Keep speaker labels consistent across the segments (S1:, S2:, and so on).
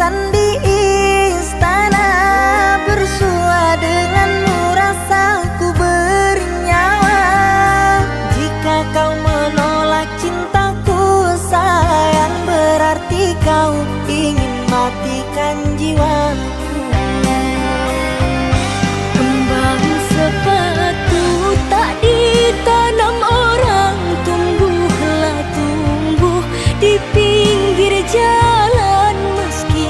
S1: bosan di istana, bersua denganmu rasaku bernyawa. Jika kau menolak cintaku sayang, berarti kau ingin matikan jiwaku.
S2: Kembang sepatu tak ditanam orang, tumbuhlah tumbuh di pinggir jalan. Meski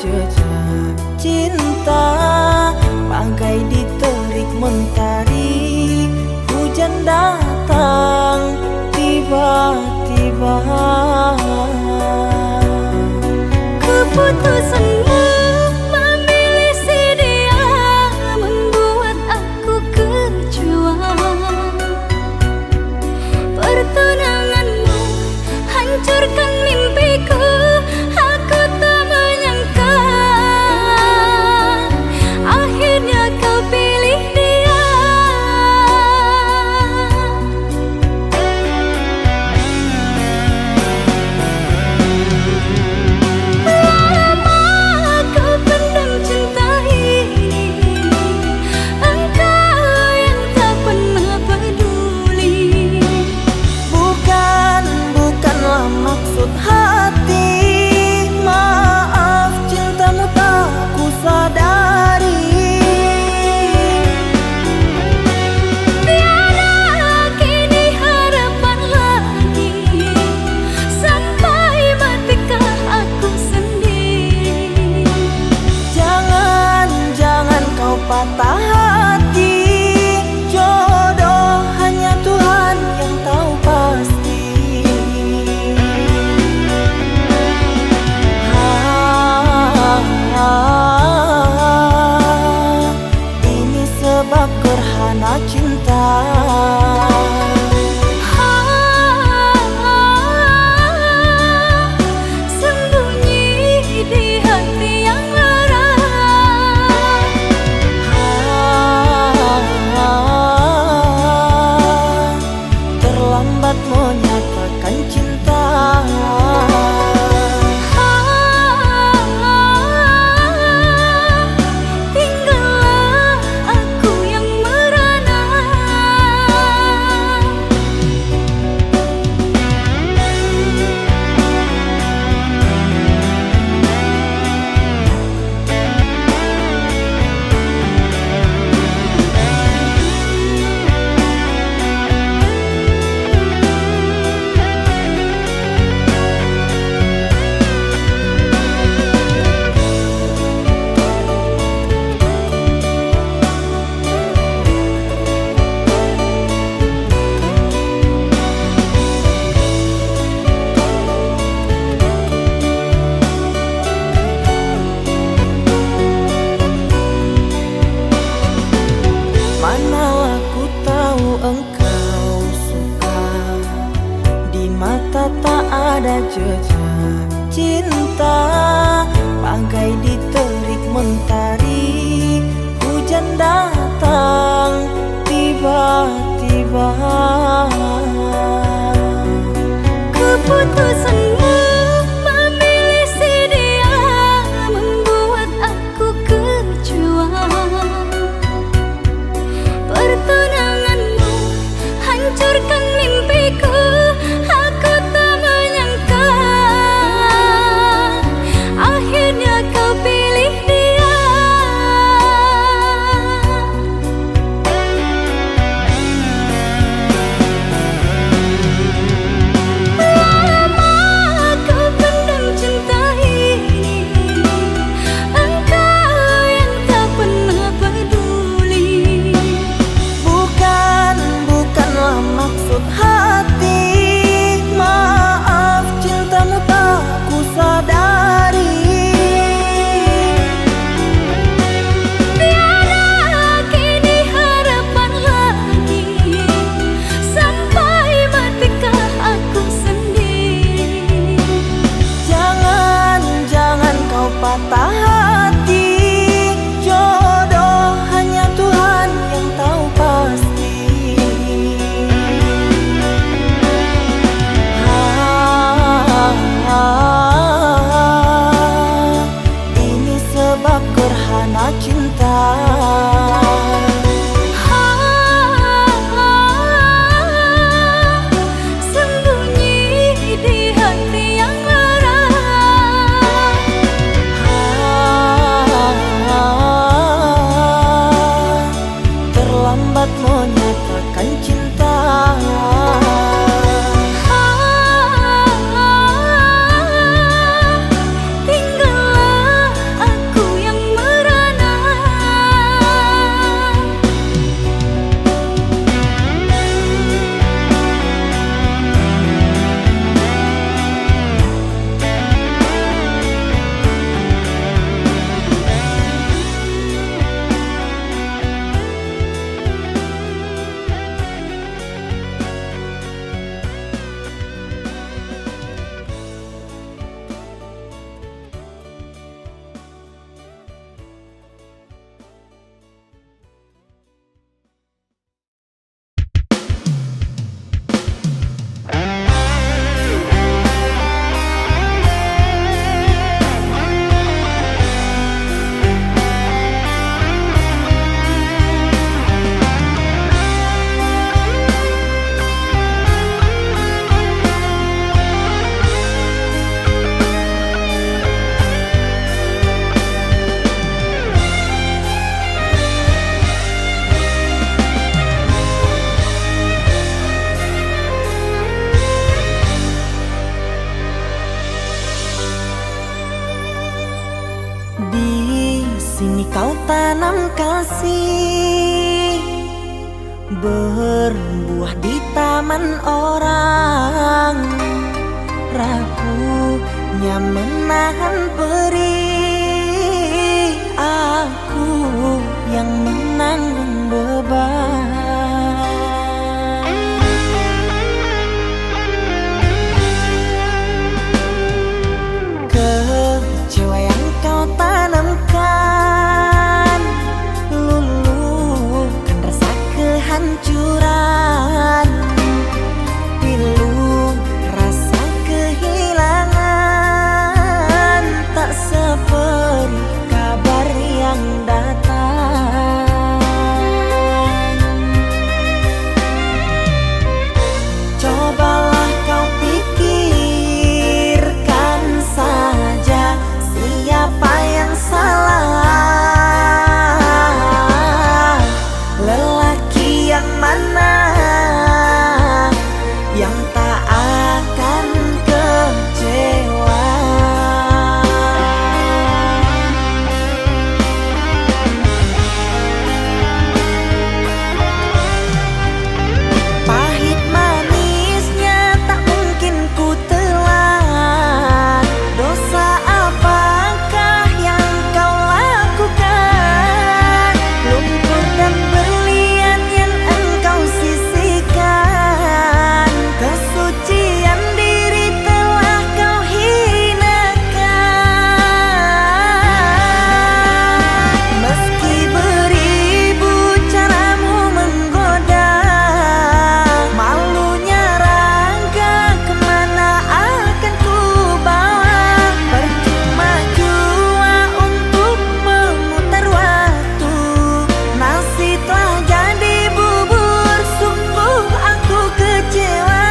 S1: jejak cinta, bagai diterik mentari. Hujan datang tiba-tiba.
S2: Keputusanmu memilih si dia membuat aku kecewa. Pertunanganmu hancurkan mimpiku. Aku tak menyangka akhirnya kau pilih dia. Lama kau pendam cinta ini, engkau yang tak pernah peduli.
S1: Bukanlah maksud hati, maaf cintamu tak ku sadari.
S2: Tiada kini harapan lagi, sampai matikah aku sendiri.
S1: Jangan kau patah hati, jodoh hanya Tuhan yang tahu pasti. Ini sebab gerhana cinta.
S2: Sembunyi di hati yang lara.
S1: Terlambat menyatakan cinta.
S2: Tinggallah aku yang merana.
S1: Manalah ku tahu engkau suka, di mata tak ada jejak cinta, bagai diterik mentari. Hujan datang tiba-tiba.
S2: Keputusanmu memilih si dia membuat aku kecewa. Pertunanganmu hancurkan mimpiku. Aku tak menyangka akhirnya kau pilih dia.
S1: tanam kasih berbuah di taman orang, rapuhnya menahan perih, aku yang menanggung beban. Kecewa yang kau tanamkan luluhkan rasa kehancuran, pilu rasa kehilangan, tak seperti kabar yang datang. Cobalah kau pikirkan saja siapa yang salah, lelaki yang mana yang tak akan kecewa. Pahit manisnya tak mungkin ku telan, dosa apakah yang kau lakukan, lumpur dan berlian yang engkau sisihkan, kesucian diri telah kau hinakan. Meski beribu caramu menggoda, malunya raga kemana akan ku bawa, percuma jua untuk memutar waktu, nasi telah jadi bubur, sungguh aku kecewa.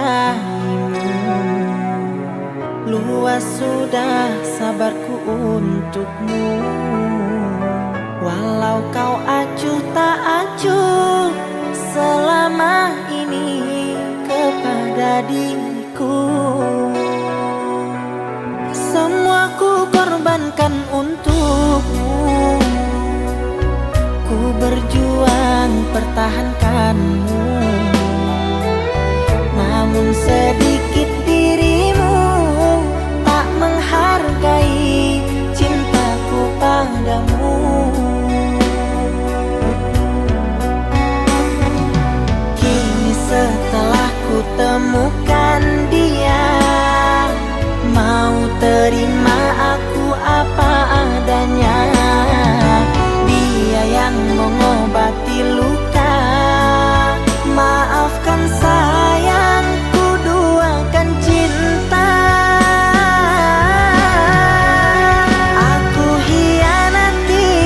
S1: mencintaimu. Luas sudah sabarku untukmu. Walau kau acuh tak acuh selama ini kepada diriku, semua ku korbankan untukmu. Ku berjuang pertahankanmu, namun sedikit dirimu tak menghargai cintaku padamu. Kini setelah ku temukan dia, mau terima aku apa adanya. Dia yang mengobati luka. Maafkan sayang, ku duakan cinta. Aku hianati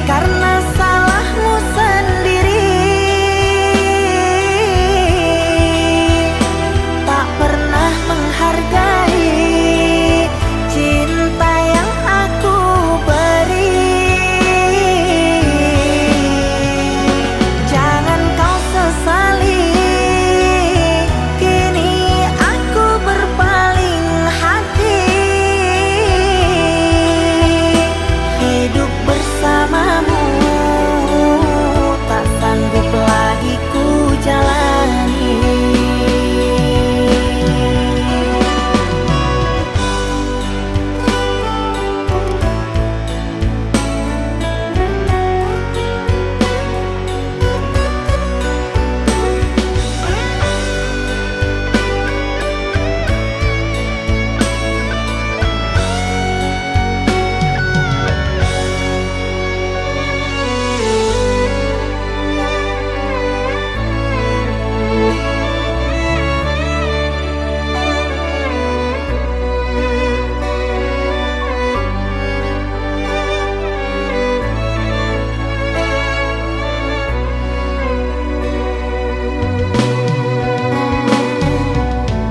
S1: karena salahmu sendiri. Tak pernah menghargai cinta yang aku beri. Jangan kau sesali, kini aku berpaling hati. Hidup bersamamu tak sanggup lagi ku jalani.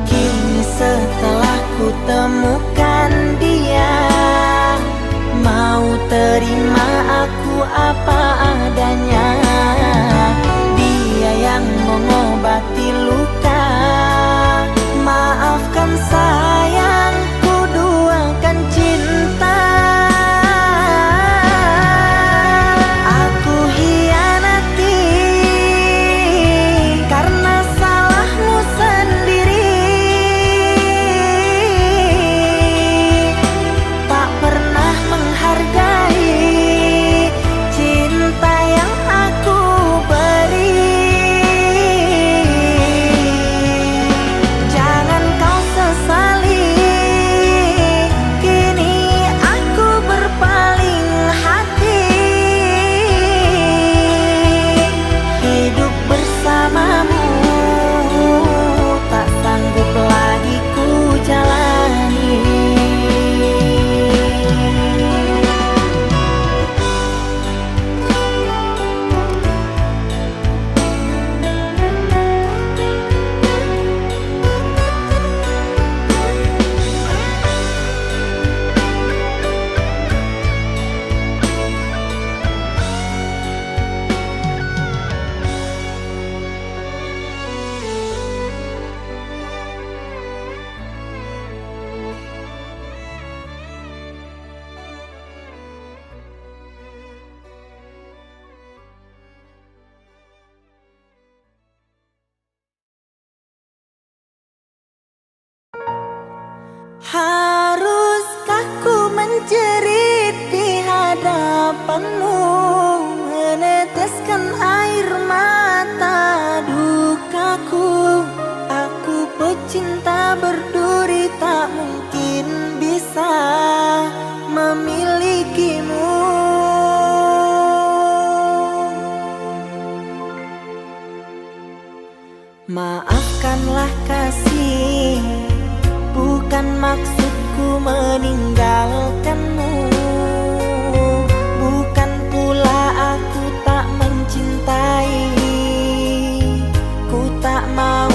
S1: Kini setelah ku temukan dia, mau terima aku apa adanya. Dia yang mengobati luka. Maafkan sayang, ku duakan cinta. Aku hianati karena salahmu sendiri. Tak pernah menghargai cinta yang aku beri. Jangan kau sesali, kini aku berpaling hati. Hidup bersamamu tak sanggup lagi ku jalani. Haruskah ku menjerit di hadapanmu, meneteskan air mata dukaku? Aku pecinta berduri, tak mungkin bisa memilikimu. Maafkanlah kasih, bukan maksudku meninggalkanmu. Bukan pula aku tak mencintai, ku tak mau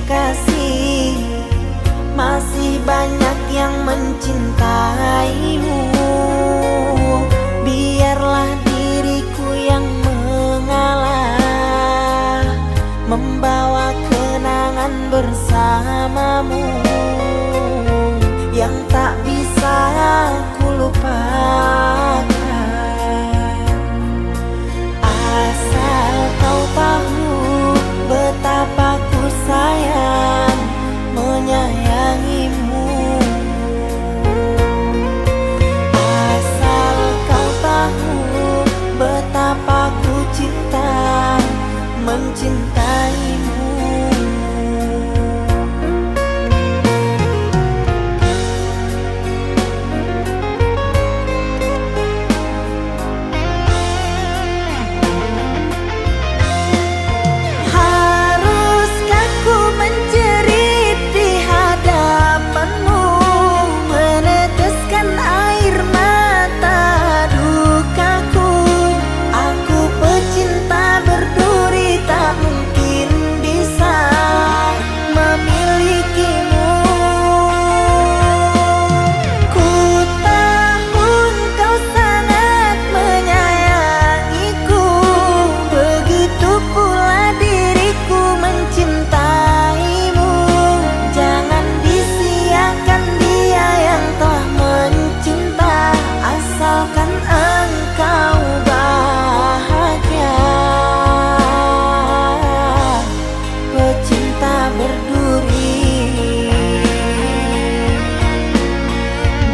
S1: kasih, masih banyak yang mencintaimu. Biarlah diriku yang mengalah, membawa kenangan bersamamu yang tak bisa ku lupakan. Asal kau tahu betapa ku sayang menyayangimu. Asal kau tahu betapa ku cinta mencintaimu. Haruskah ku menjerit di hadapanmu, meneteskan air mata dukaku. Aku pecinta berduri, tak mungkin bisa memilikimu. Ku tahu kau sangat menyayangiku, begitu pula diriku mencintaimu. Jangan disia-siakan dia yang telah mencinta, asalkan engkau bahagia. Pecinta berduri,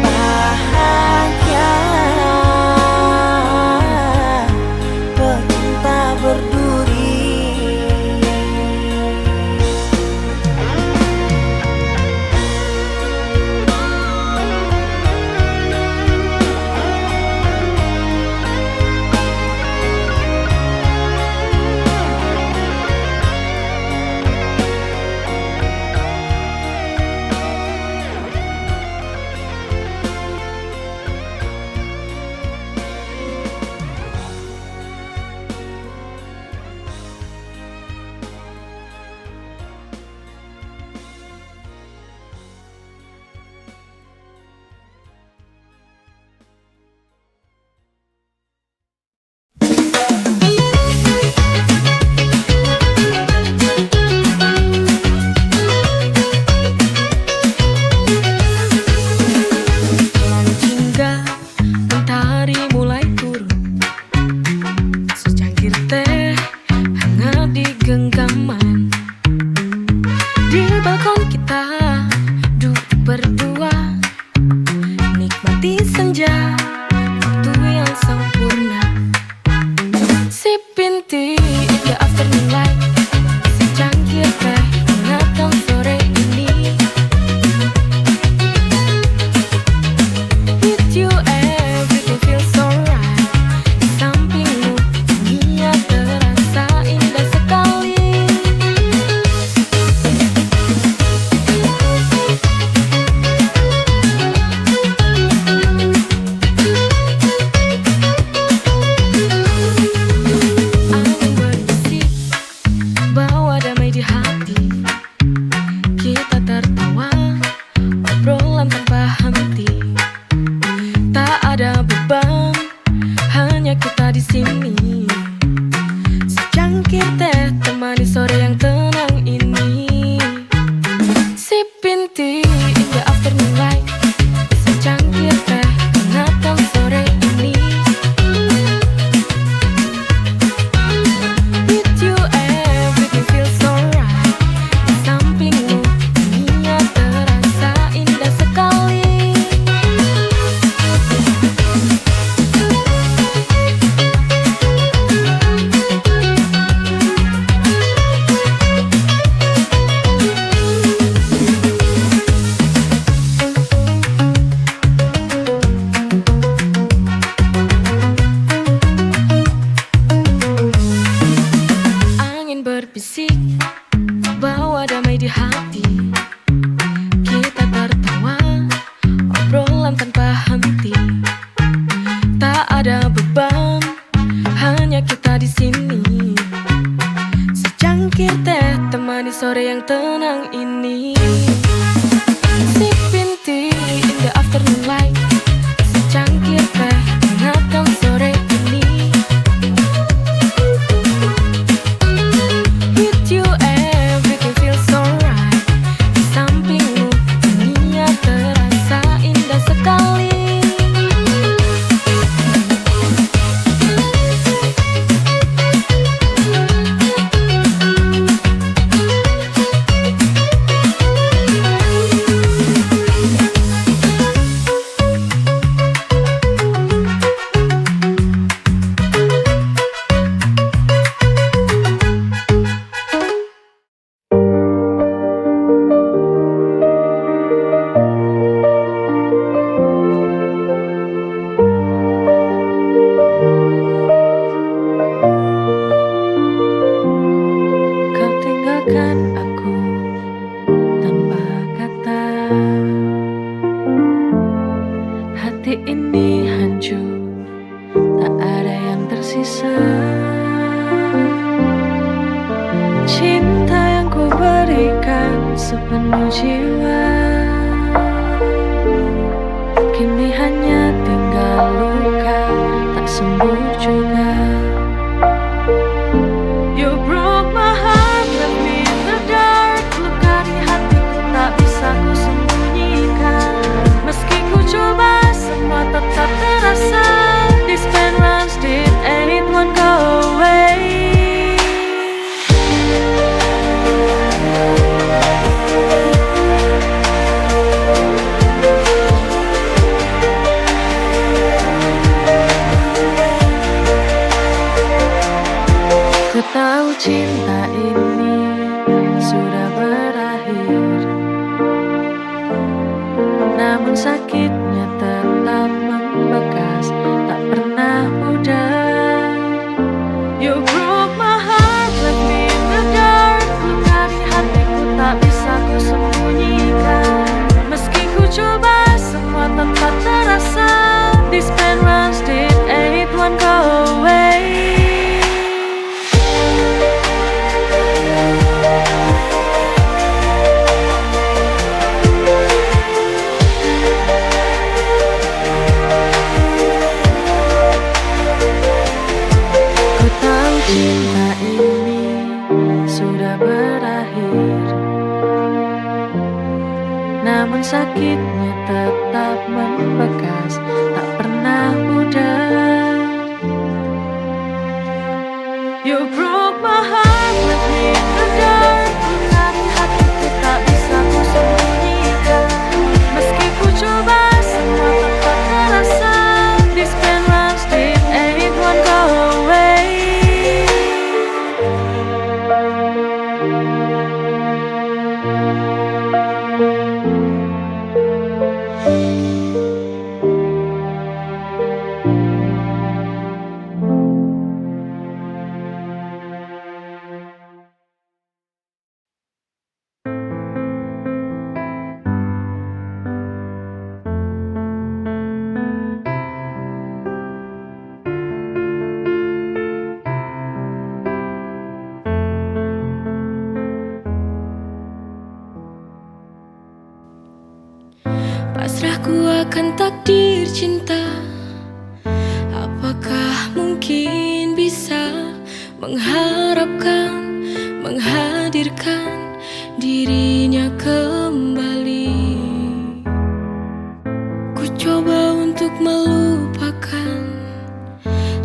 S1: bahagia. Pecinta berduri.
S2: Hingga mentari mulai turun, secangkir teh hangat di genggaman. Di balkon kita duduk berdua, nikmati senja, waktu yang sempurna. Sipin tea in the afternoon light, secangkir teh hangatkan sore ini. With you everything feels alright. Di sampingmu dunia terasa indah sekali. Angin berbisik bawa damai di hati. Kita tertawa, obrolan tanpa henti. Tak ada beban, hanya kita di sini. Secangkir teh temani sore yang tenang ini. Sipin tea in the afternoon light, secangkir teh hangatkan sore ini. With you everything feels alright. Di sampingmu dunia terasa indah sekali. yang tenang ini. Sipping tea in the afternoon light, secangkir teh hangatkan sore ini. With you everything feels alright. Di sampingmu dunia terasa indah sekali. Aku tanpa kata, hati ini hancur, tak ada yang tersisa. Cinta yang ku berikan sepenuh jiwa, kini hanya tinggal luka, tak sembuh juga. You broke my heart, left me in the dark. Luka di hatiku tak bisa ku sembunyikan. Meski ku coba, semua tetap terasa. This pain runs deep and it won't go away. Ku tahu cinta ini sudah berakhir, namun sakitnya tetap membekas, tak pernah mudah. You broke my heart, left me in the dark. Luka di hatiku tak bisa ku sembunyikan. Meski ku coba, semua tetap terasa. This pain runs deep and it won't go away. Cinta ini sudah berakhir, namun sakitnya tetap membekas, tak pernah mudah. You broke my heart, left me in the dark. Luka di hatiku tak bisa ku sembunyikan. Meski ku coba, semua tetap terasa. This pain runs deep and it won't go away. Pasrahku akan takdir cinta. Apakah mungkin bisa mengharapkan, menghadirkan dirinya kembali? Ku coba untuk melupakan,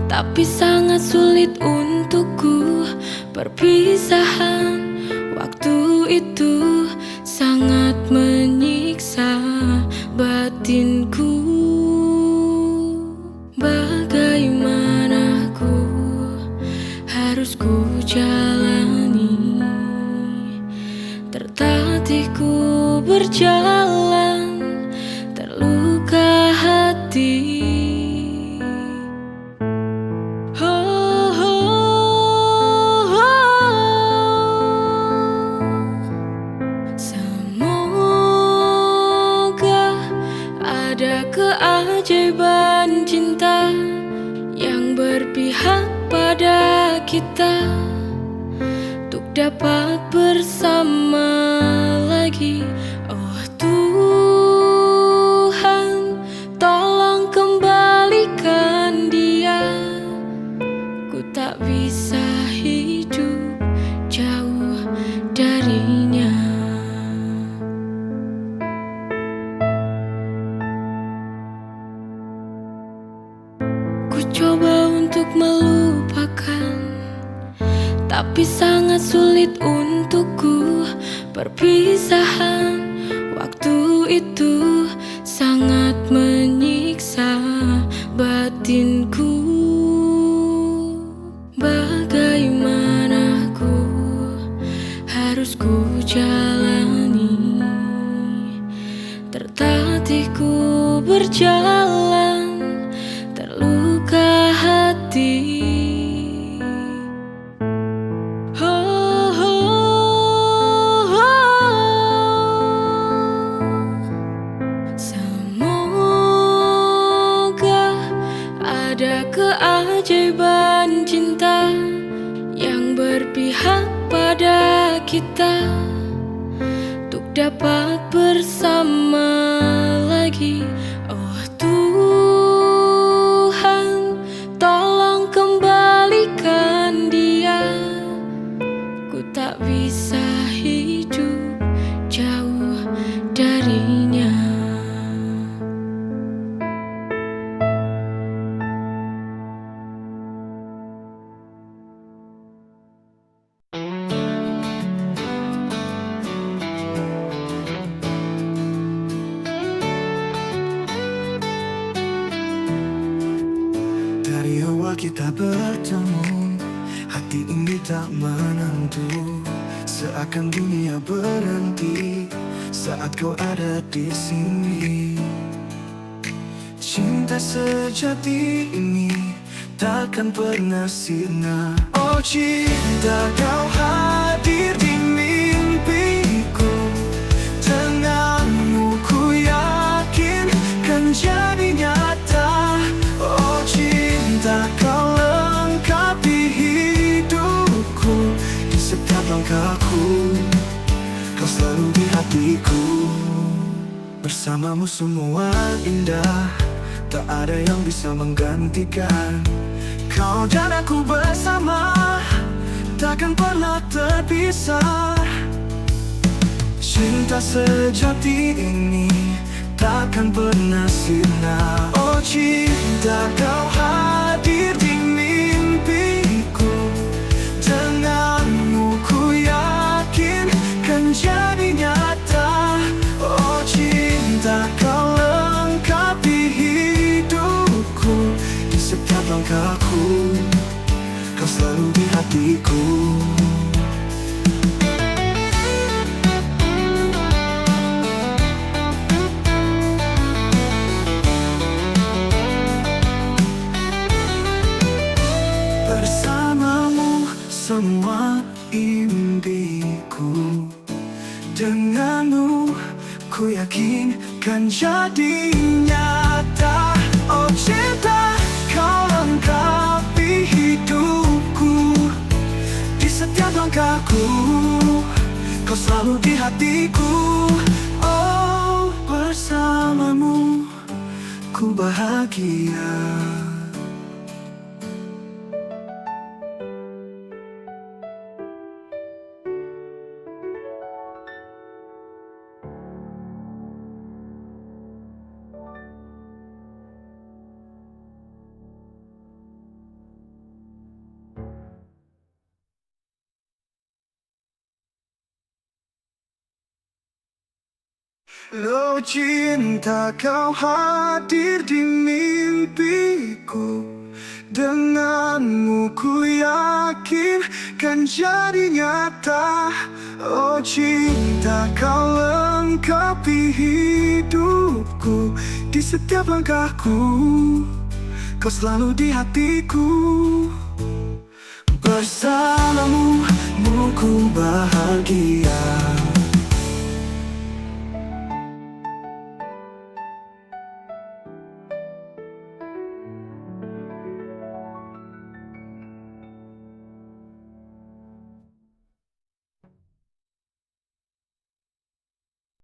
S2: tapi sangat sulit untukku. Perpisahan waktu itu sangat menyiksa batinku. Bagaimana ku harus ku jalani? Tertatih ku berjalan, terluka hati. Ada keajaiban cinta yang berpihak pada kita, untuk dapat bersama. bersama lagi. Oh Tuhan, tolong kembalikan dia. Ku tak bisa hidup jauh darinya. Ku coba untuk melupakan, tapi sangat sulit untukku. Perpisahan waktu itu sangat menyiksa batinku. Bagaimana harus ku jalani, tertatih ku berjalan, terluka hati. Semoga ada keajaiban cinta yang berpihak pada kita, untuk dapat bersama lagi. Oh Tuhan, tolong kembalikan dia. Ku tak bisa hidup jauh darinya.
S3: Dari awal kita bertemu, hati ini tak menentu. Seakan dunia berhenti saat kau ada di sini. Cinta sejati ini takkan pernah sirna. Oh cinta, kau hadir di mimpiku. Denganmu ku yakin kan jadi nyata. Oh cinta, kau lengkapi hidupku. Di setiap langkahku, kau selalu di hatiku. Bersamamu semua indah, tak ada yang bisa menggantikan. Kau dan aku bersama, takkan pernah terpisah. Cinta sejati ini takkan pernah sirna. Oh cinta, kau hadir di mimpiku. Denganmu ku yakin kan jadi nyata. Oh cinta, kau lengkapi hidupku. Di setiap langkahku, kau selalu di hatiku. Bersamamu semua impiku. Denganmu ku yakin kan jadi nyata. Oh cinta, kau lengkapi hidupku. Di setiap langkahku, kau selalu di hatiku. Oh bersamamu ku bahagia. Oh cinta, kau hadir di mimpiku. Denganmu ku yakin kan jadi nyata. Oh cinta, kau lengkapi hidupku. Di setiap langkahku, kau selalu di hatiku. Bersamamu ku bahagia.